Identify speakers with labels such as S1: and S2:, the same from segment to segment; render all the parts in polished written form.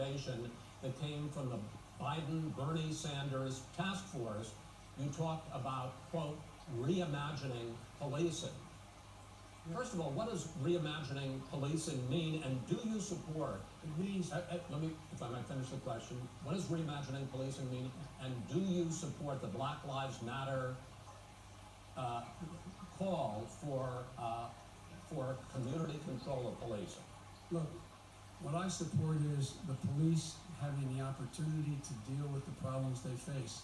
S1: recommendation that came from the Biden-Bernie Sanders task force, you talked about, quote, reimagining policing. First of all, what does reimagining policing mean, and do you support?
S2: It means,
S1: Let me, if I might finish the question. What does reimagining policing mean, and do you support the Black Lives Matter call for community control of policing?
S2: look, what I support is the police having the opportunity to deal with the problems they face.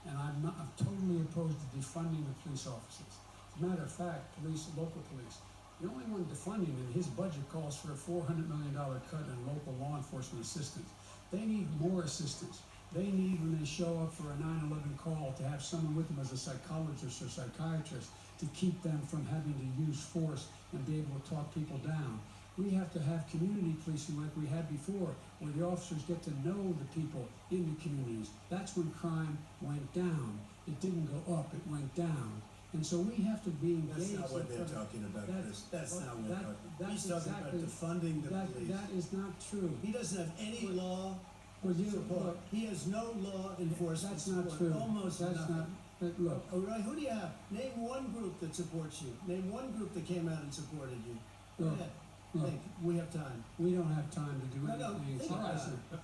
S2: And I'm totally opposed to defunding the police officers. As a matter of fact, local police, the only one defunding it, his budget calls for a $400 million cut in local law enforcement assistance. They need more assistance. They need, when they show up for a 9/11 call, to have someone with them as a psychologist or psychiatrist to keep them from having to use force and be able to talk people down. We have to have community policing like we had before, where the officers get to know the people in the communities. That's when crime went down. It didn't go up, it went down. And so we have to be engaged.
S3: That's not what they're talking about, Chris. That's not what they're talking about. He's talking about
S2: exactly,
S3: defunding the police.
S2: That is not true.
S3: He doesn't have any law support.
S2: Look,
S3: He has no law enforcement
S2: that's not
S3: support.
S2: true.
S3: Almost
S2: that's
S3: nothing.
S2: Not, look,
S3: All right, who do you have? Name one group that supports you. Name one group that came out and supported you. Go
S2: Look,
S3: ahead.
S2: look.
S3: Think. We have time.
S2: we don't have time to do
S3: No,
S2: anything.
S3: think about it.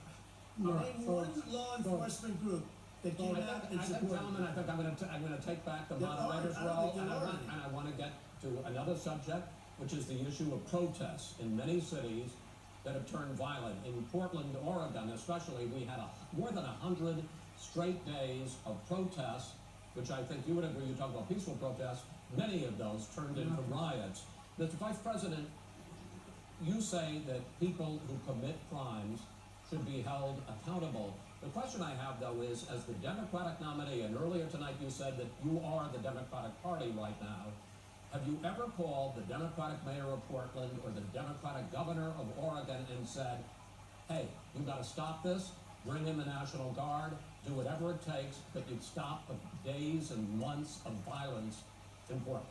S2: Look,
S3: Name
S2: folks,
S3: one law enforcement group that came out and
S1: I think,
S3: supported
S1: gentlemen, I think I'm going to take back the
S3: There are-
S1: moderator's
S3: I don't
S1: role,
S3: think
S1: and
S3: there are
S1: and
S3: any.
S1: I want to get to another subject, which is the issue of protests in many cities that have turned violent. In Portland, Oregon, especially, we had more than 100 straight days of protests, which I think you would agree. You talk about peaceful protests. Many of those turned into riots. Mr. Vice President, you say that people who commit crimes should be held accountable. The question I have, though, is, as the Democratic nominee, and earlier tonight you said that you are the Democratic Party right now, have you ever called the Democratic mayor of Portland or the Democratic governor of Oregon and said, hey, you've got to stop this, bring in the National Guard, do whatever it takes, but you'd stop the days and months of violence in Portland?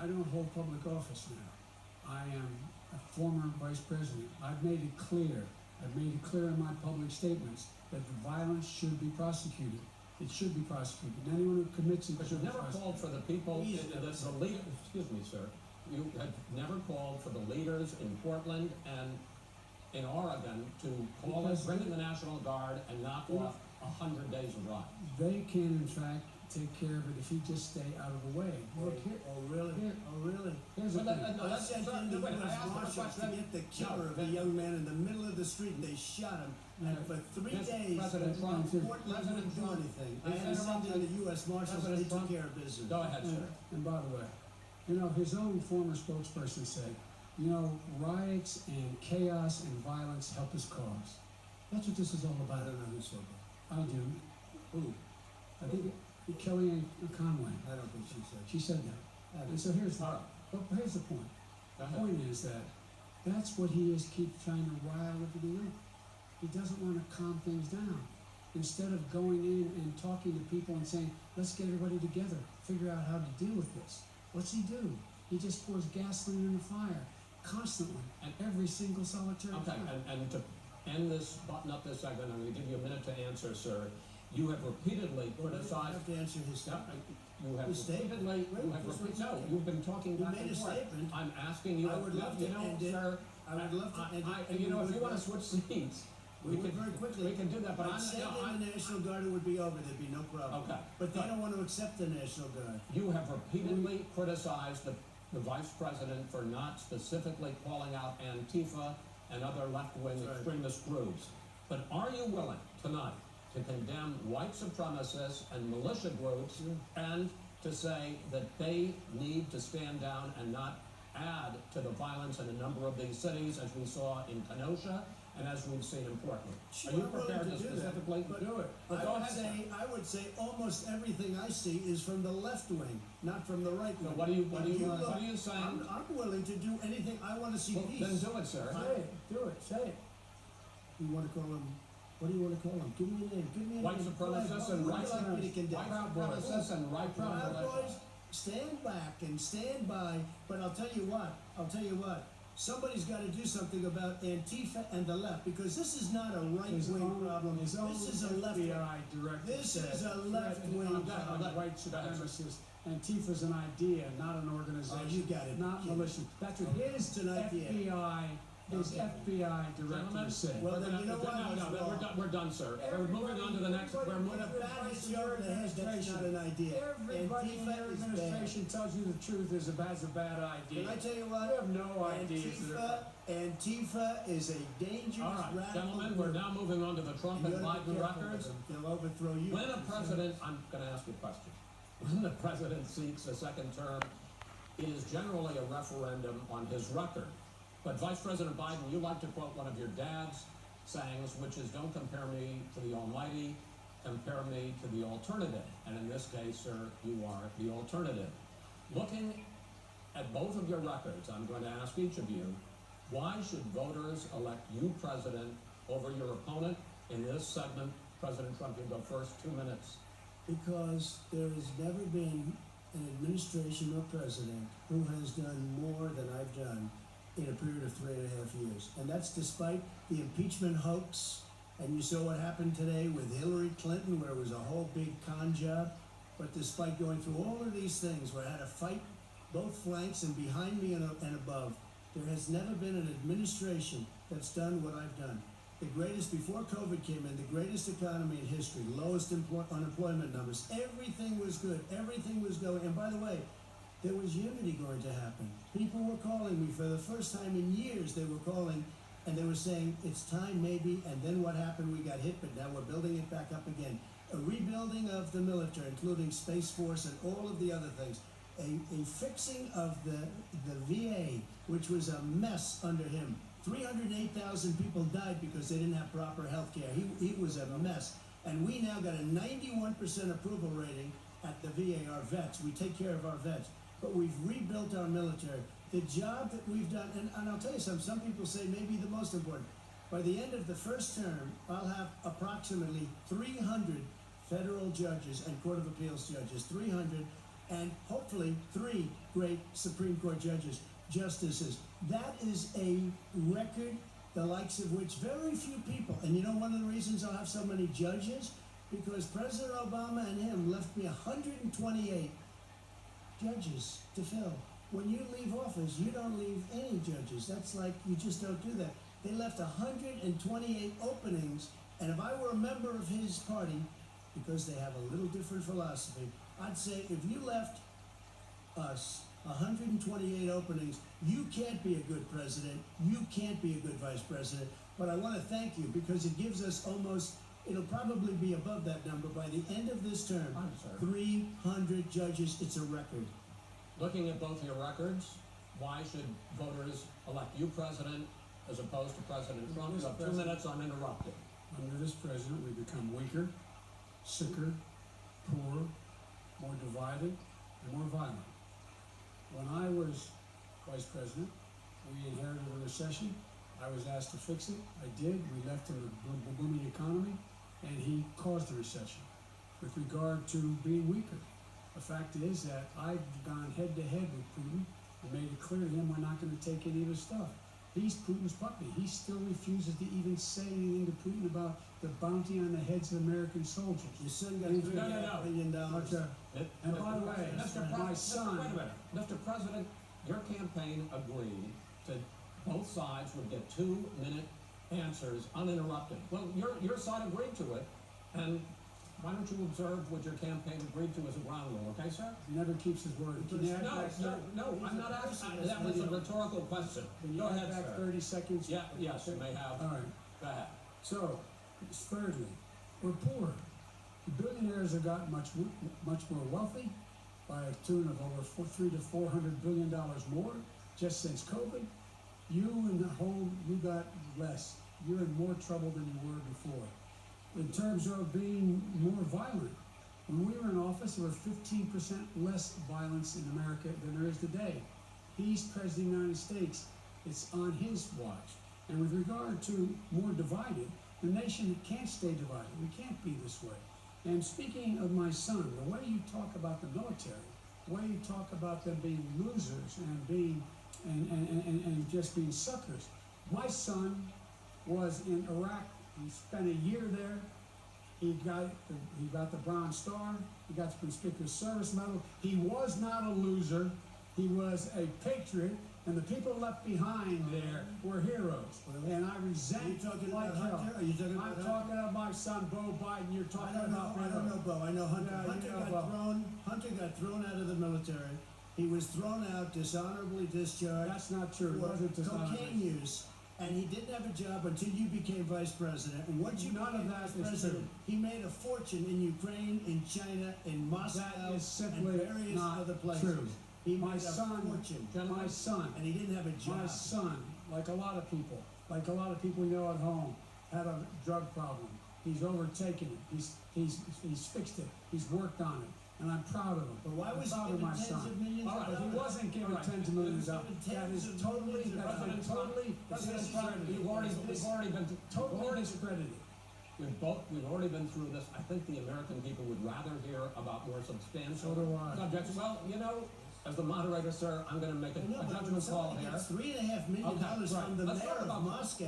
S2: I don't hold public office now. I am a former vice president. I've made it clear in my public statements that the violence should be prosecuted. It should be prosecuted. And anyone who commits it
S1: But
S2: should
S1: you've
S2: be
S1: never
S2: prosecuted.
S1: called for the people, the leader, excuse me, sir, you have never called for the leaders in Portland and in Oregon to call us, bring in the National Guard and knock off 100 days of riots.
S2: They can, in fact, take care of it if you just stay out of the way. Look, here,
S3: Oh, really?
S2: Here.
S3: Oh, really?
S2: here's the
S1: But
S2: thing.
S3: I sent in the
S1: wait, I
S3: U.S.
S1: asked the
S3: Marshals to
S1: question.
S3: get the killer
S1: No,
S3: of a young man in the middle of the street, and they shot him. And for 3 days,
S1: President Trump,
S3: Portland didn't do anything. I had to send in the U.S. Marshals, and they
S1: President
S3: took
S1: Trump,
S3: care of business.
S1: Go ahead, sir.
S2: And by the way, his own former spokesperson said, riots and chaos and violence help his cause. That's what this is all
S3: I
S2: about.
S3: don't know who said that.
S2: I do.
S3: Who?
S2: I think Kellyanne Conway.
S3: I don't think she said.
S2: She said that. And so here's the point.
S1: Go
S2: The
S1: ahead.
S2: point is that that's what he is keep trying to rile everybody up. He doesn't want to calm things down. Instead of going in and talking to people and saying, let's get everybody together, figure out how to deal with this. What's he do? He just pours gasoline in the fire constantly at every single solitary
S1: Okay,
S2: time.
S1: and to end this, button up this segment, I'm going to give you a minute to answer, sir. You have repeatedly
S3: Well, I
S1: criticized.
S3: have to answer his
S1: Yeah,
S3: statement.
S1: You have
S3: His statement.
S1: repeatedly, you
S3: Wait,
S1: have
S3: just
S1: repeatedly,
S3: one
S1: no,
S3: second.
S1: you've been talking
S3: You
S1: back
S3: made
S1: and
S3: a
S1: forth.
S3: statement.
S1: I'm asking you.
S3: I would love to end it.
S1: Sir,
S3: I would love to end it, and
S1: You know,
S3: we
S1: if you
S3: would-
S1: want to switch seats,
S3: We would very quickly.
S1: We can do that, but
S3: I'd send in the National Guard, it would be over, there'd be no problem.
S1: Okay.
S3: But they
S1: Good.
S3: don't want to accept the National Guard.
S1: You have repeatedly criticized the vice president for not specifically calling out Antifa and other left-wing
S3: That's right.
S1: extremist groups. But are you willing tonight to condemn white supremacists and militia groups and to say that they need to stand down and not add to the violence in a number of these cities, as we saw in Kenosha and as we've seen in Portland?
S3: Sure,
S1: Are you
S3: I'm willing
S1: prepared to
S3: do that,
S1: specifically
S3: but
S1: do it? But go ahead, sir.
S3: I would say almost everything I see is from the left wing, not from the right wing.
S1: So what are you
S3: Look,
S1: saying?
S3: I'm willing to do anything. I want to see
S1: Well,
S3: peace.
S1: then do it, sir.
S2: Say it. Do it. Say it.
S3: You want to call him? What do you want to call him? Give me a name. Give me a
S1: White
S3: name.
S1: supremacists and
S3: What
S1: right
S3: would you like me to condemn?
S1: supremacists and right
S3: Proud
S1: militia.
S3: Boys, stand back and stand by. But I'll tell you what. somebody's got to do something about Antifa and the left, because this is not a right-wing problem. This is a left.
S2: FBI director
S3: This
S2: said,
S3: is a left-wing
S2: on
S3: problem.
S2: white supremacists. Antifa's an idea, not an organization.
S3: Oh, you got it.
S2: Not
S3: Yeah.
S2: militia. That's what his
S3: It's an idea.
S2: His
S3: Okay.
S2: FBI director
S1: Gentlemen,
S2: said.
S3: Well, then you know what?
S1: we're done, sir. We're moving on to the next. We're
S3: When
S1: moving.
S3: a bat hits you over the head, that's not an idea.
S2: Everybody in their
S3: Antifa is bad.
S2: administration tells you the truth has a bad idea.
S3: Can I tell you
S2: You
S3: what?
S2: have no ideas.
S3: Antifa is a dangerous
S1: All right,
S3: radical
S1: gentlemen, we're
S3: group.
S1: now moving on to the Trump
S3: You
S1: and
S3: gotta be
S1: Biden
S3: careful with
S1: records.
S3: them. They'll overthrow you.
S1: When a president, I'm going to ask you a question. When the president seeks a second term, it is generally a referendum on his record. But Vice President Biden, you like to quote one of your dad's sayings, which is, don't compare me to the almighty, compare me to the alternative. And in this case, sir, you are the alternative. Looking at both of your records, I'm going to ask each of you, why should voters elect you president over your opponent? In this segment, President Trump, you go first, 2 minutes.
S3: Because there has never been an administration or president who has done more than I've done in a period of 3.5 years. And that's despite the impeachment hoax, and you saw what happened today with Hillary Clinton, where it was a whole big con job. But despite going through all of these things, where I had to fight both flanks and behind me and above, there has never been an administration that's done what I've done. The greatest, before COVID came in, the greatest economy in history, lowest unemployment numbers. Everything was good. Everything was going. And by the way, there was unity going to happen. People were calling me for the first time in years. They were calling and they were saying, it's time maybe. And then what happened? We got hit, but now we're building it back up again. A rebuilding of the military, including Space Force and all of the other things. A fixing of the VA, which was a mess under him. 308,000 people died because they didn't have proper health care. He was a mess. And we now got a 91% approval rating at the VA, our vets. We take care of our vets. But we've rebuilt our military. The job that we've done, and I'll tell you something, some people say maybe the most important. By the end of the first term, I'll have approximately 300 federal judges and Court of Appeals judges, 300, and hopefully 3 great Supreme Court justices. That is a record, the likes of which very few people, and you know one of the reasons I'll have so many judges? Because President Obama and him left me 128 judges to fill. When you leave office, you don't leave any judges. That's like, you just don't do that. They left 128 openings, and if I were a member of his party, because they have a little different philosophy, I'd say if you left us 128 openings, you can't be a good president, you can't be a good vice president. But I want to thank you because it gives us almost, it'll probably be above that number by the end of this term. 300 judges, it's a record.
S1: Looking at both your records, why should voters elect you president as opposed to President Trump? You have 2 minutes uninterrupted.
S2: Under this president, we become weaker, sicker, poorer, more divided, and more violent. When I was vice president, we inherited a recession. I was asked to fix it. I did. We left in a booming economy, and he caused the recession. With regard to being weaker, the fact is that I've gone head-to-head with Putin and made it clear to him we're not going to take any of his stuff. He's Putin's puppy. He still refuses to even say anything to Putin about the bounty on the heads of American soldiers.
S3: Your son got
S2: No.
S3: $3.5 billion.
S2: And by the way, my son...
S1: Wait a minute. Mr. President, your campaign agreed that both sides would get 2-minute answers uninterrupted. Well, your side agreed to it, and why don't you observe what your campaign agreed to as a ground rule, okay, sir?
S2: He never keeps his word. Can you add back
S1: No, I'm not asking. That was a rhetorical question.
S2: Can you
S1: Go
S2: add
S1: ahead,
S2: back
S1: sir.
S2: 30 seconds?
S1: Yeah, yes, you may have.
S2: All right.
S1: Go ahead.
S2: So, thirdly, we're poor. The billionaires have gotten much more wealthy by a tune of over $300 to $400 billion more just since COVID. You and the home, you got less. You're in more trouble than you were before. In terms of being more violent, when we were in office, there were 15% less violence in America than there is today. He's President of the United States. It's on his watch. And with regard to more divided, the nation can't stay divided. We can't be this way. And speaking of my son, the way you talk about the military, the way you talk about them being losers and being and just being suckers. My son was in Iraq. He spent a year there. He got the Bronze Star. He got the Conspicuous Service Medal. He was not a loser. He was a patriot, and the people left behind there were heroes. And I resent.
S3: Are you talking
S2: like
S3: about
S2: hell.
S3: Hunter? Are you talking about
S2: I'm
S3: Hunter?
S2: talking about my son, Bo Biden. You're talking about
S3: I don't know, Bo. I know Hunter.
S2: Yeah,
S3: Hunter
S2: you know
S3: got
S2: Bo.
S3: thrown. Hunter got thrown out of the military. He was thrown out, dishonorably discharged.
S2: That's not true. It
S3: for
S2: wasn't dishonorable.
S3: cocaine use, and he didn't have a job until you became vice president. And once you
S2: None of
S3: became
S2: that
S3: vice
S2: is
S3: president,
S2: true.
S3: he made a fortune in Ukraine, in China, in Moscow,
S2: That is simply
S3: and various
S2: not
S3: other places.
S2: true.
S3: He
S2: My
S3: made a
S2: son,
S3: fortune,
S2: my son,
S3: and he didn't have a job.
S2: my son, like a lot of people we know at home, had a drug problem. He's overtaken it. He's fixed it. He's worked on it. And I'm proud of him.
S3: But why
S2: I'm
S3: was he
S2: proud of
S3: given
S2: my
S3: tens
S2: son.
S3: of millions
S1: All right,
S3: of
S2: But he
S3: dollars?
S2: wasn't given
S1: All right.
S2: tens of millions of
S3: He was
S2: dollars.
S3: given
S2: That
S3: tens
S2: is
S3: of
S2: totally,
S3: millions of
S2: that's
S3: dollars.
S2: been totally
S3: President Trump,
S2: discredited. Totally discredited.
S1: We've already been through this. I think the American people would rather hear about more substantial
S2: So do I.
S1: subjects. Well, you know, as the moderator, sir, I'm going to make a
S3: No, but
S1: judgment call
S3: somebody
S1: here.
S3: gets $3.5 million
S1: Okay, right.
S3: from the
S1: Let's
S3: mayor
S1: talk
S3: of
S1: about-
S3: Moscow.